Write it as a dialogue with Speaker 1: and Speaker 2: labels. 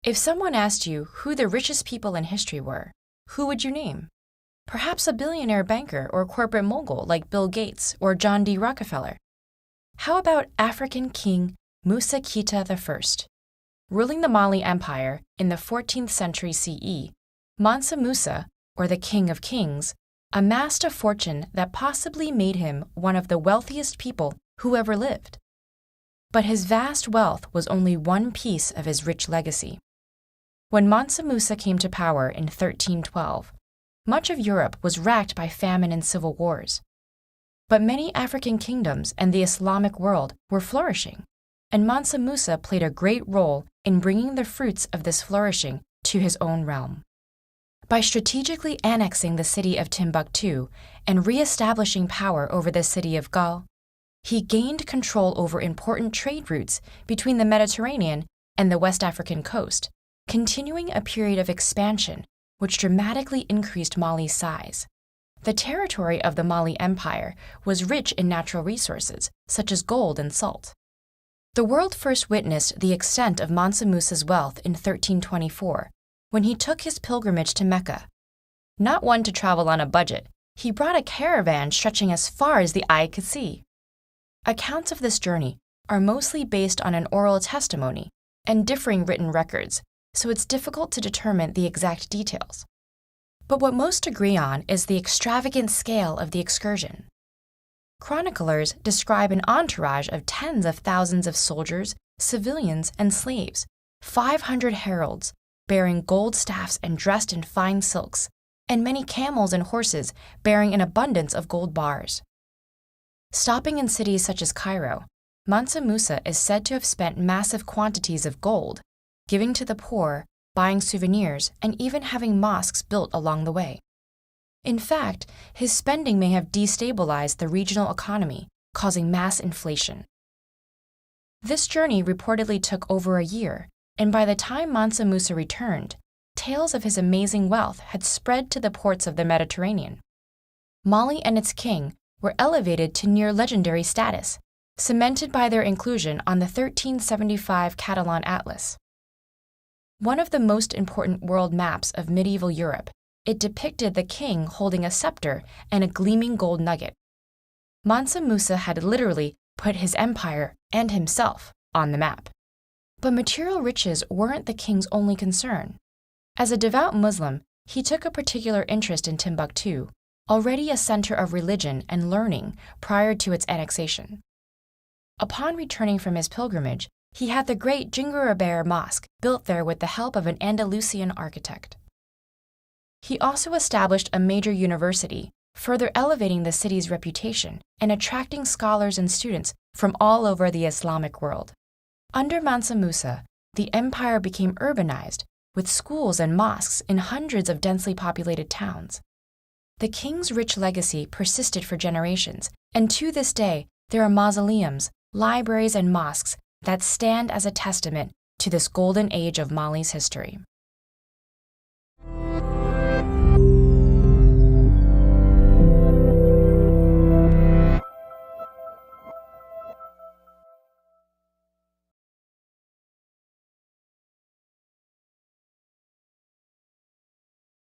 Speaker 1: If someone asked you who the richest people in history were, who would you name? Perhaps a billionaire banker or corporate mogul like Bill Gates or John D. Rockefeller. How about African King Musa Kita I? Ruling the Mali Empire in the 14th century CE, Mansa Musa, or the King of Kings, amassed a fortune that possibly made him one of the wealthiest people who ever lived. But his vast wealth was only one piece of his rich legacy. When Mansa Musa came to power in 1312, much of Europe was racked by famine and civil wars. But many African kingdoms and the Islamic world were flourishing, and Mansa Musa played a great role in bringing the fruits of this flourishing to his own realm. By strategically annexing the city of Timbuktu and re-establishing power over the city of Gal, he gained control over important trade routes between the Mediterranean and the West African coast, continuing a period of expansion which dramatically increased Mali's size. The territory of the Mali Empire was rich in natural resources, such as gold and salt. The world first witnessed the extent of Mansa Musa's wealth in 1324, when he took his pilgrimage to Mecca. Not one to travel on a budget, he brought a caravan stretching as far as the eye could see. Accounts of this journey are mostly based on an oral testimony and differing written records, so it's difficult to determine the exact details. But what most agree on is the extravagant scale of the excursion. Chroniclers describe an entourage of tens of thousands of soldiers, civilians, and slaves, 500 heralds, bearing gold staffs and dressed in fine silks, and many camels and horses bearing an abundance of gold bars. Stopping in cities such as Cairo, Mansa Musa is said to have spent massive quantities of gold, giving to the poor, buying souvenirs, and even having mosques built along the way. In fact, his spending may have destabilized the regional economy, causing mass inflation. This journey reportedly took over a year, and by the time Mansa Musa returned, tales of his amazing wealth had spread to the ports of the Mediterranean. Mali and its king were elevated to near legendary status, cemented by their inclusion on the 1375 Catalan Atlas. One of the most important world maps of medieval Europe, it depicted the king holding a scepter and a gleaming gold nugget. Mansa Musa had literally put his empire and himself on the map. But material riches weren't the king's only concern. As a devout Muslim, he took a particular interest in Timbuktu, already a center of religion and learning prior to its annexation. Upon returning from his pilgrimage, he had the great Djinguereber Mosque built there with the help of an Andalusian architect. He also established a major university, further elevating the city's reputation and attracting scholars and students from all over the Islamic world. Under Mansa Musa, the empire became urbanized, with schools and mosques in hundreds of densely populated towns. The king's rich legacy persisted for generations, and to this day, there are mausoleums, libraries, and mosques that stand as a testament to this golden age of Mali's history.